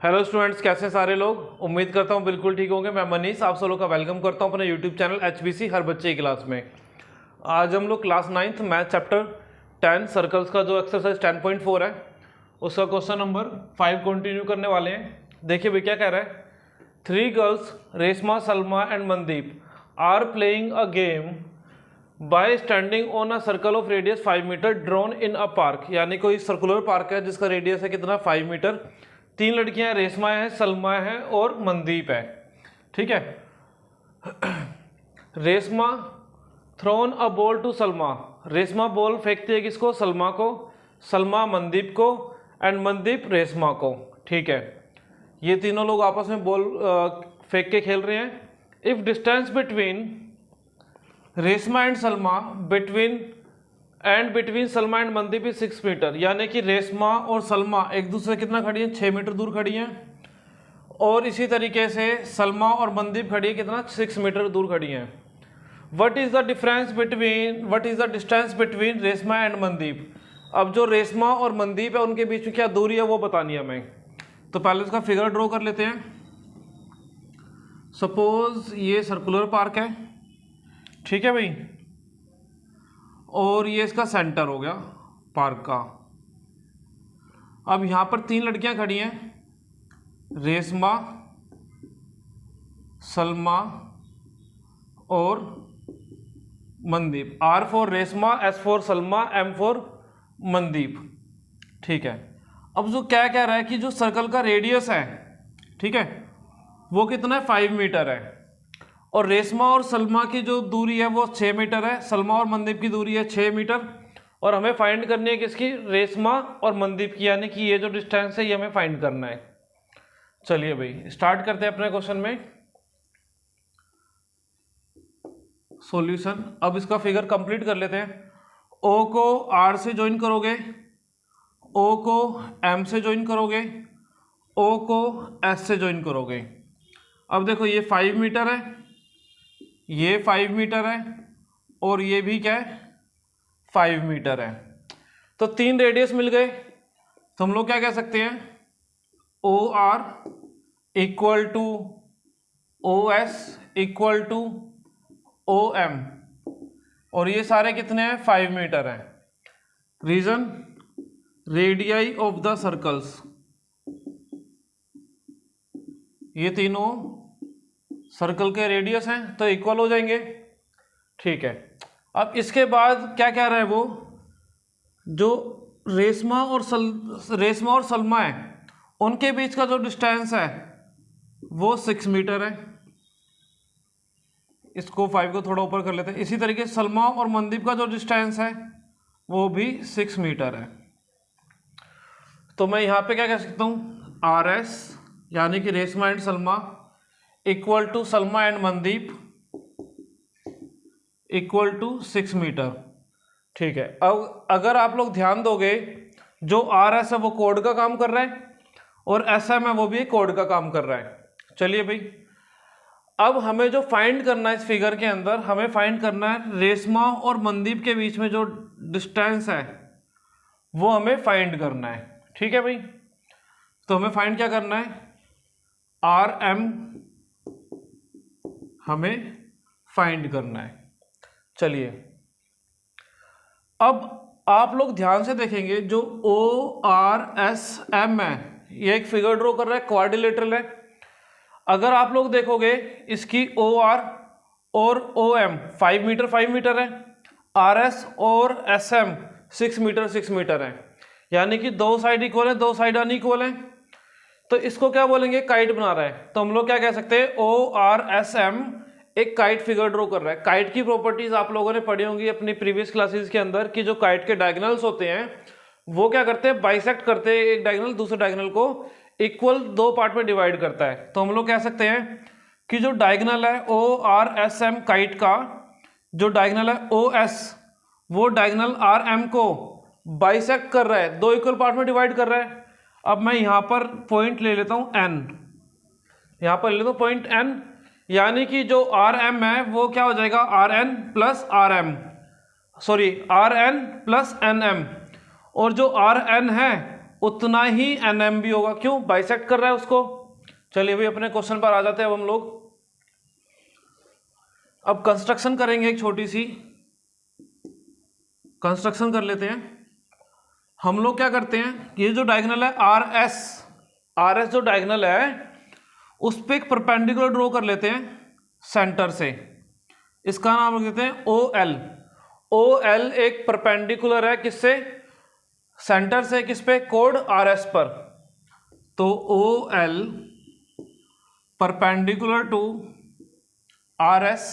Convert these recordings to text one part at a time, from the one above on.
Hello students, कैसे हैं सारे लोग। उम्मीद करता हूं बिल्कुल ठीक होंगे। मैं मनीष आप सब लोग का वेलकम करता हूं अपने यूट्यूब चैनल HBC हर बच्चे की क्लास में। आज हम लोग class 9th math chapter 10 circles का जो एक्सरसाइज 10.4 है उसका क्वेश्चन नंबर 5 कंटिन्यू करने वाले हैं। देखिए भाई क्या कह रहा है। 3 girls Reshma, Salma and Mandeep are playing a game by standing on a circle of radius 5 meter drawn in a park. यानी कोई सर्कुलर पार्क है जिसका रेडियस है कितना 5 मीटर। 3 लड़कियां हैं, रेशमा है, सलमा है और मनदीप है। ठीक है। Reshma thrown a ball to Salma. Reshma ball फेंकती है किसको? सलमा को। सलमा मनदीप को एंड मनदीप रेशमा को। ठीक है। ये तीनों लोग आपस में बॉल फेंक के खेल रहे हैं। If distance between Reshma and Salma between Salma and Mandeep is 6 meter. यानी कि रेशमा और सलमा एक दूसरे कितना खड़ी है? 6 मीटर दूर खड़ी हैं। और इसी तरीके से सलमा और मनदीप खड़ी है कितना? 6 मीटर दूर खड़ी हैं। What is the distance between Reshma and Mandeep. अब जो रेशमा और मनदीप है उनके बीच में क्या दूरी है वो बतानी है हमें। तो पहले उसका फिगर ड्रॉ कर लेते हैं। सपोज ये सर्कुलर पार्क है, ठीक है भाई, और ये इसका सेंटर हो गया पार्क का। अब यहां पर 3 लड़कियां खड़ी हैं, रेशमा, सलमा और Mandeep. R for Reshma, S for Salma, M for Mandeep. ठीक है। अब जो क्या कह रहा है कि जो सर्कल का रेडियस है, ठीक है, वो कितना है? 5 मीटर है। और रेशमा और सलमा की जो दूरी है वो 6 मीटर है। सलमा और मनदीप की दूरी है 6 मीटर। और हमें फाइंड करनी है किसकी? रेशमा और मनदीप की। यानी कि ये जो डिस्टेंस है ये हमें फाइंड करना है। चलिए भाई स्टार्ट करते हैं अपने क्वेश्चन में सॉल्यूशन। अब इसका फिगर कंप्लीट कर लेते हैं। O को R से ज्वाइन करोगे, O को M से ज्वाइन करोगे, O को S से ज्वाइन करोगे। अब देखो ये 5 मीटर है, ये 5 मीटर है और ये भी क्या है? 5 मीटर है। तो 3 रेडियस मिल गए। तो हम लोग क्या कह सकते हैं? O R equal to O S equal to O M. और ये सारे कितने हैं? 5 मीटर हैं। Reason radii of the circles, ये तीनों सर्कल के रेडियस हैं तो इक्वल हो जाएंगे। ठीक है। अब इसके बाद क्या कह रहा है वो, जो रेशमा और सलमा है उनके बीच का जो डिस्टेंस है वो 6 मीटर है। इसको 5 को थोड़ा ऊपर कर लेते हैं। इसी तरीके से सलमा और मनदीप का जो डिस्टेंस है वो भी 6 मीटर है। तो मैं यहाँ पे क्या कह सकता हूँ? RS यानी कि Reshma and Salma equal to Salma and Mandeep equal to 6 metre. ठीक है। अब अगर आप लोग ध्यान दोगे, जो RS है वो कोड का काम कर रहा है और SM है वो भी कोड का काम कर रहा है। चलिए भाई, अब हमें जो फाइंड करना है इस फिगर के अंदर, हमें फाइंड करना है रेशमा और मनदीप के बीच में जो डिस्टेंस है वो हमें फाइंड करना है। ठीक है भाई। तो हमें फाइंड क्या करना है? RM हमें फाइंड करना है। चलिए अब आप लोग ध्यान से देखेंगे, जो ORSM है ये एक फिगर ड्रॉ कर रहा है, क्वाड्रिलेटरल है। अगर आप लोग देखोगे इसकी OR और OM 5 मीटर है, RS और SM 6 मीटर है। यानी कि दो साइड इक्वल है, दो साइड अनइक्वल है। तो इसको क्या बोलेंगे? काइट बना रहा है। तो हम लोग क्या कह सकते हैं? ORSM एक काइट फिगर ड्रॉ कर रहा है। काइट की प्रॉपर्टीज आप लोगों ने पढ़ी होंगी अपनी प्रीवियस क्लासेस के अंदर, कि जो काइट के डायगोनल्स होते हैं वो क्या करते हैं? बाइसेक्ट करते हैं, एक डायगोनल दूसरे डायगोनल को इक्वल 2 पार्ट में डिवाइड करता है। तो हम लोग कह सकते हैं कि जो डायगोनल है ORSM काइट का, जो डायगोनल है OS, वो डायगोनल RM को बाइसेक्ट कर रहा है, 2 इक्वल पार्ट में डिवाइड कर रहा है। अब मैं यहां पर पॉइंट ले लेता हूं N, यहां पर ले लेता हूं पॉइंट N। यानी कि जो RM है वो क्या हो जाएगा? RN plus NM। और जो RN है उतना ही एनएम भी होगा। क्यों? बाइसेक्ट कर रहा है उसको। चलिए भाई अपने क्वेश्चन पर आ जाते हैं अब हम लोग। अब कंस्ट्रक्शन करेंगे, एक छोटी सी कंस्ट्रक्शन कर लेते हैं। हम लोग क्या करते हैं, ये जो डायगोनल है आर एस जो डायगोनल है उस पर एक परपेंडिकुलर ड्रॉ कर लेते हैं सेंटर से। इसका नाम रख देते हैं ओ एल। ओ एल एक परपेंडिकुलर है किससे? सेंटर से। किस पे? कोड आर एस पर। तो O L perpendicular to R S.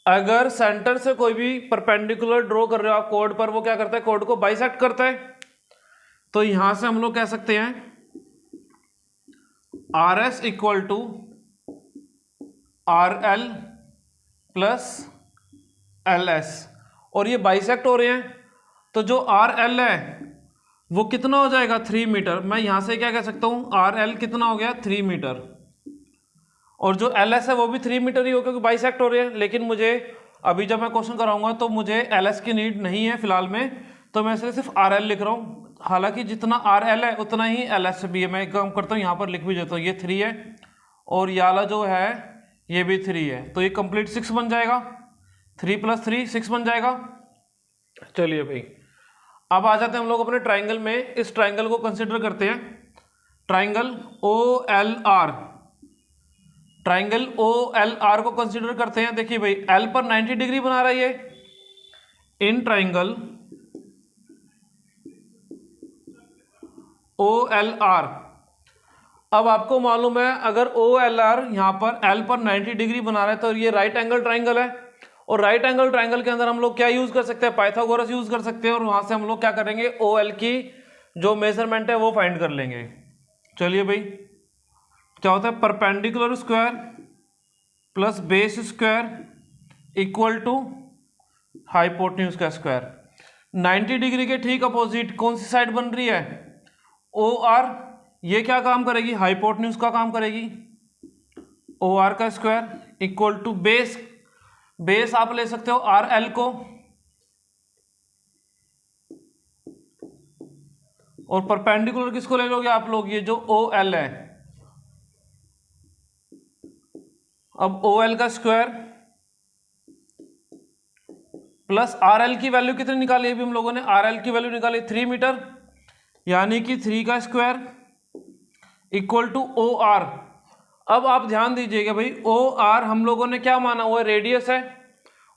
अगर सेंटर से कोई भी परपेंडिकुलर ड्रॉ कर रहे हो आप कोड पर, वो क्या करता है? कोड को बाइसेक्ट करता है। तो यहां से हम लोग कह सकते हैं R S equal to R L plus L S, और ये बाइसेक्ट हो रहे हैं। तो जो आर एल है वो कितना हो जाएगा? 3 मीटर। मैं यहां से क्या कह सकता हूं? आर एल कितना हो गया? 3 मीटर। और जो एल एस है वो भी 3 मीटर ही हो, क्योंकि बाइसेक्ट हो रहे हैं। लेकिन मुझे अभी जब मैं क्वेश्चन कराऊंगा तो मुझे एल एस की नीड नहीं है फिलहाल में, तो मैं सिर्फ आर एल लिख रहा हूँ। हालांकि जितना आर एल है उतना ही एल एस भी है। मैं एक काम करता हूँ, यहाँ पर लिख भी देता हूँ, ये 3 है और ये वाला जो है ये भी 3 है। तो ये कंप्लीट 6 बन जाएगा। 3 + 3 6 बन जाएगा। चलिए भाई अब आ जाते हैं हम लोग अपने ट्राइंगल में। इस ट्राइंगल को कंसिडर करते हैं, triangle O L R. Triangle O L R को कंसिडर करते हैं। देखिए भाई एल पर 90 डिग्री बना रहा है ये। In triangle O L R, अब आपको मालूम है अगर ओ एल आर यहाँ पर एल पर 90 डिग्री बना रहा है तो ये राइट एंगल ट्राइंगल है। और राइट एंगल ट्राइंगल के अंदर हम लोग क्या यूज कर सकते हैं? पाइथागोरस यूज कर सकते हैं। और वहां से हम लोग क्या करेंगे? ओ एल की जो मेजरमेंट है वो फाइंड कर लेंगे। चलिए भाई क्या होता है? Perpendicular square plus base square equal to hypotenuse का स्क्वायर। 90 डिग्री के ठीक अपोजिट कौन सी साइड बन रही है? O R. ये क्या काम करेगी? हाइपोटेन्यूज का काम करेगी। ओ आर का square equal to base. Base आप ले सकते हो आर एल को, और परपेंडिकुलर किसको ले लोगे आप लोग? ये जो ओ एल है। अब ओ एल का स्क्वायर प्लस आर एल की वैल्यू कितनी निकाली अभी हम लोगों ने? आर एल की वैल्यू निकाली 3 मीटर, यानी कि 3 का square equal to O R. अब आप ध्यान दीजिएगा भाई, ओ आर हम लोगों ने क्या माना हुआ है? रेडियस है।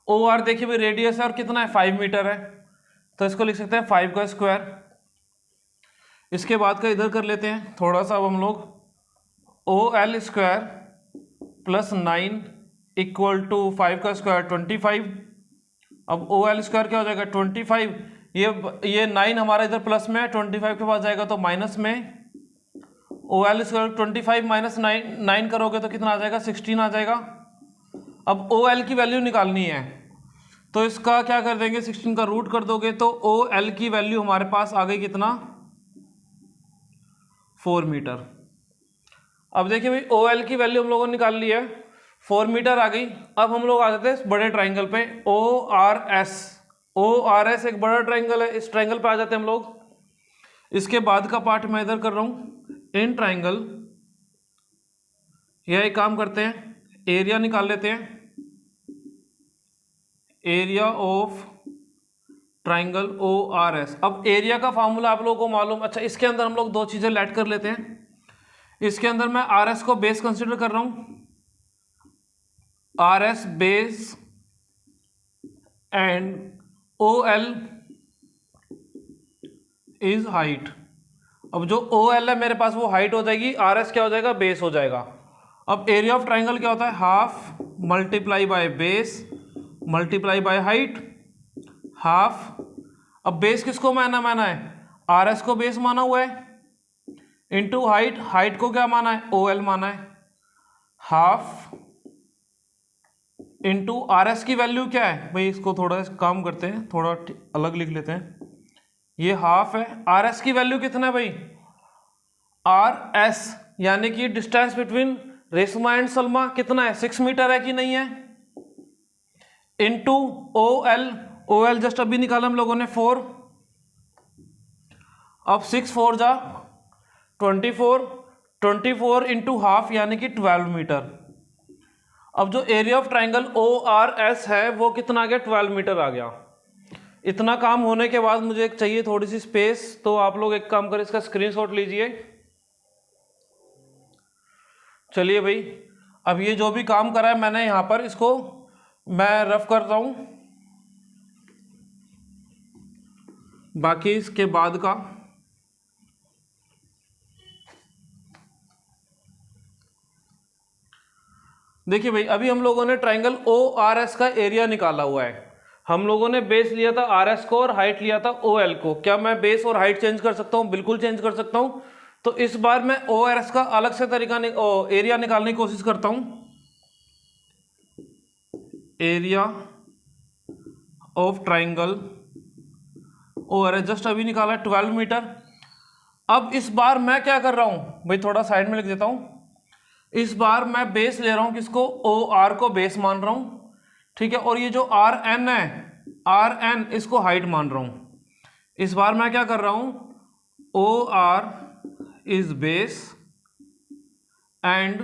ओ आर देखिए भाई रेडियस है और कितना है? 5 मीटर है। तो इसको लिख सकते हैं 5 का स्क्वायर। इसके बाद का इधर कर लेते हैं थोड़ा सा। अब हम लोग O L square plus 9 equal to 5 का स्क्वायर 25। अब ओ एल स्क्वायर क्या हो जाएगा? 25। ये 9 हमारा इधर प्लस में है, 25 के पास जाएगा तो माइनस में। ओ एल स्क्वायर 25 माइनस 9 करोगे तो कितना आ जाएगा? 16 आ जाएगा। अब ओ एल की वैल्यू निकालनी है तो इसका क्या कर देंगे? 16 का रूट कर दोगे तो ओ एल की वैल्यू हमारे पास आ गई कितना? 4 मीटर। अब देखिए भाई ओ एल की वैल्यू हम लोगों ने निकाल ली है, 4 मीटर आ गई। अब हम लोग आ जाते हैं बड़े ट्राइंगल पे, O R S. O R S एक बड़ा ट्राइंगल है, इस ट्राइंगल पे आ जाते हैं हम लोग। इसके बाद का पार्ट मैं इधर कर रहा हूं। इन ट्राइंगल यह एक काम करते हैं, एरिया निकाल लेते हैं। Area of triangle O R S. अब एरिया का फार्मूला आप लोगों को मालूम। अच्छा इसके अंदर हम लोग दो चीजें ऐड कर लेते हैं। इसके अंदर मैं आर एस को बेस कंसिडर कर रहा हूं, R S base, and O L is height. अब जो ओ एल है मेरे पास वो हाइट हो जाएगी, आर एस क्या हो जाएगा? बेस हो जाएगा। अब एरिया ऑफ ट्राइंगल क्या होता है? Half multiply by base multiply by height, half. अब बेस किसको माना है? आर एस को बेस माना हुआ है, इंटू हाइट। हाइट को क्या माना है? ओ एल माना है। हाफ इंटू आर एस की वैल्यू क्या है भाई? इसको थोड़ा काम करते हैं, थोड़ा अलग लिख लेते हैं। ये हाफ है। आर एस की वैल्यू कितना है भाई? आर एस यानी कि distance between Reshma and Salma कितना है? 6 मीटर है कि नहीं है? Into O L. O L just अभी निकाला हम लोगों ने 4। अब 6 4 जा 24, 24 इंटू हाफ यानी कि 12 मीटर। अब जो एरिया ऑफ ट्राइंगल ORS है वो कितना आ गया, 12 मीटर आ गया। इतना काम होने के बाद मुझे एक चाहिए थोड़ी सी स्पेस, तो आप लोग एक काम करें, इसका स्क्रीनशॉट लीजिए। चलिए भाई, अब ये जो भी काम करा है मैंने यहाँ पर, इसको मैं रफ करता हूँ, बाकी इसके बाद का देखिए भाई। अभी हम लोगों ने ट्राइंगल ORS का एरिया निकाला हुआ है। हम लोगों ने बेस लिया था RS को और हाइट लिया था OL को। क्या मैं बेस और हाइट चेंज कर सकता हूँ? बिल्कुल चेंज कर सकता हूँ। तो इस बार मैं ORS का अलग से तरीका एरिया निकालने की कोशिश करता हूँ। Area of triangle ORS just अभी निकाला 12 मीटर। अब इस बार मैं क्या कर रहा हूँ भाई, थोड़ा साइड में लिख देता हूँ। इस बार मैं बेस ले रहा हूँ, किसको? OR को बेस मान रहा हूँ, ठीक है। और ये जो RN है, RN इसको हाइट मान रहा हूँ। इस बार मैं क्या कर रहा हूँ, OR is base and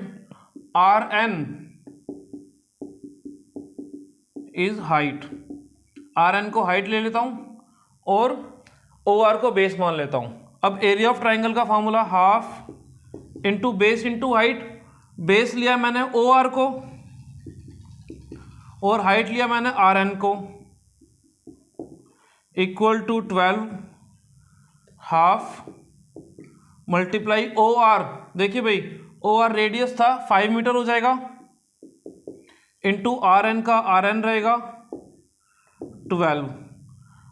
RN is height. RN को हाइट ले लेता हूँ और OR को बेस मान लेता हूँ। अब एरिया ऑफ ट्राइंगल का formula half into base into height. Base लिया मैंने OR को और हाइट लिया मैंने RN को, equal to 12 half multiply OR। देखिए भाई, OR रेडियस था 5 मीटर हो जाएगा, इंटू RN का RN रहेगा 12।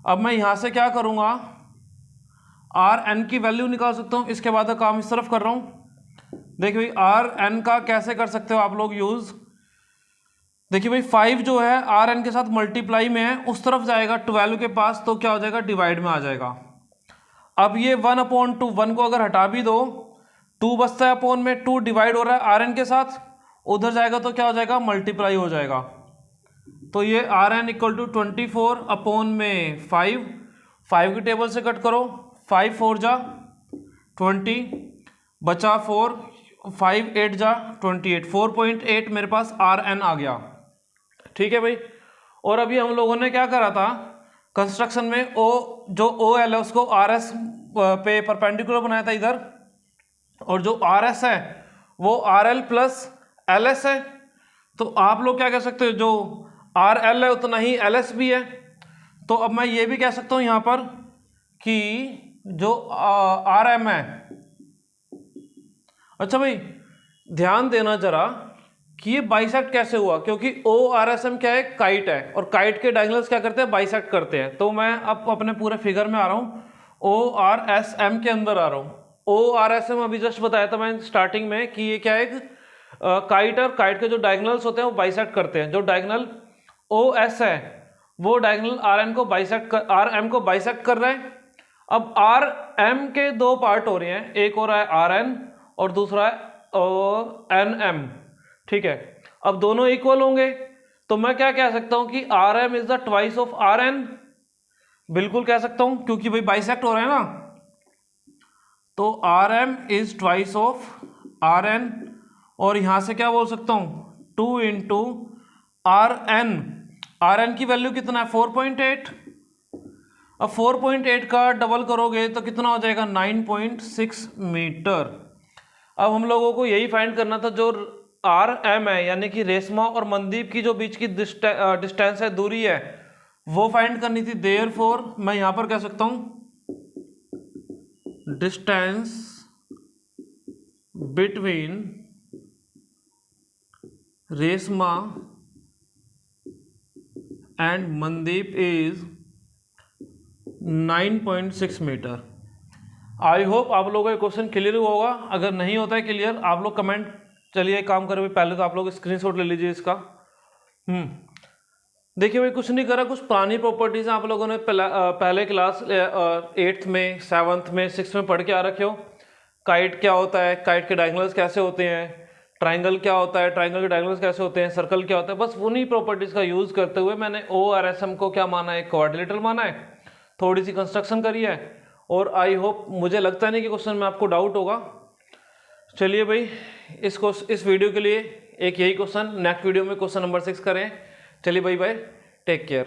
अब मैं यहां से क्या करूंगा, RN की वैल्यू निकाल सकता हूं। इसके बाद काम इस तरफ कर रहा हूं। देखिए भाई, RN का कैसे कर सकते हो आप लोग यूज। देखिए भाई, 5 जो है RN के साथ मल्टीप्लाई में है, उस तरफ जाएगा 12 के पास, तो क्या हो जाएगा, डिवाइड में आ जाएगा। अब ये 1/2, 1 को अगर हटा भी दो 2 बचता है, अपॉन में 2 डिवाइड हो रहा है RN के साथ, उधर जाएगा तो क्या हो जाएगा, मल्टीप्लाई हो जाएगा। तो ये RN इक्वल टू 24 अपॉन में 5, 5 की टेबल से कट करो, 5 4 जा 20, बचा 4, 5 8 जा 28, 4.8 मेरे पास RN आ गया, ठीक है भाई। और अभी हम लोगों ने क्या करा था, कंस्ट्रक्शन में जो OL है उसको RS पे परपेंडिकुलर बनाया था इधर, और जो RS है वो RL प्लस LS है। तो आप लोग क्या कह सकते हो, जो RL है उतना ही LS भी है। तो अब मैं ये भी कह सकता हूं यहां पर कि जो RM है, अच्छा भाई ध्यान देना जरा कि ये बाइसेक्ट कैसे हुआ, क्योंकि ORSM क्या है, काइट है, और काइट के डायगोनल्स क्या करते हैं, बाइसेक्ट करते हैं। तो मैं अब अपने पूरे फिगर में आ रहा हूँ, ORSM के अंदर आ रहा हूँ। ORSM अभी जस्ट बताया था मैं स्टार्टिंग में कि ये क्या है, काइट, और काइट के जो डायगोनल्स होते हैं वो बाइसेक्ट करते हैं। जो डायगोनल OS है वो डायगोनल RM को बाइसेक्ट कर रहा है। अब RM के दो पार्ट हो रहे हैं, एक हो रहा है RN और दूसरा है NM, ठीक है। अब दोनों इक्वल होंगे, तो मैं क्या कह सकता हूं कि RM is the twice of RN, बिल्कुल कह सकता हूं, क्योंकि भाई बाइसेक्ट हो रहे हैं ना। तो RM is twice of RN, और यहां से क्या बोल सकता हूं, 2 इंटू RN की वैल्यू कितना है, 4.8। अब 4.8 का डबल करोगे तो कितना हो जाएगा, 9.6 मीटर। अब हम लोगों को यही फाइंड करना था, जो RM है यानी कि रेशमा और मनदीप की जो बीच की डिस्टेंस है, दूरी है, वो फाइंड करनी थी। देयरफॉर मैं यहां पर कह सकता हूं distance between Reshma and Mandeep is 9.6 metre. I hope आप लोगों का क्वेश्चन क्लियर हुआ होगा। अगर नहीं होता है क्लियर, आप लोग कमेंट, चलिए एक काम करें, पहले तो आप लोग स्क्रीनशॉट ले लीजिए इसका। देखिए भाई, कुछ नहीं करा, कुछ पुरानी प्रॉपर्टीज आप लोगों ने पहले क्लास 8th में, 7th में, 6th में पढ़ के आ रखे हो। काइट क्या होता है, काइट के डायगोनल्स कैसे होते हैं, ट्राइंगल क्या होता है, ट्राइंगल के डायगोनल्स कैसे होते हैं, सर्कल क्या होता है, बस उन्हीं प्रॉपर्टीज का यूज करते हुए मैंने ORSM को क्या माना है, क्वाड्रिलेटरल माना है, थोड़ी सी कंस्ट्रक्शन करी है, और आई होप, मुझे लगता नहीं कि क्वेश्चन में आपको डाउट होगा। चलिए भाई, इस वीडियो के लिए एक यही क्वेश्चन, नेक्स्ट वीडियो में क्वेश्चन नंबर 6 करें। चलिए भाई बाय, टेक केयर।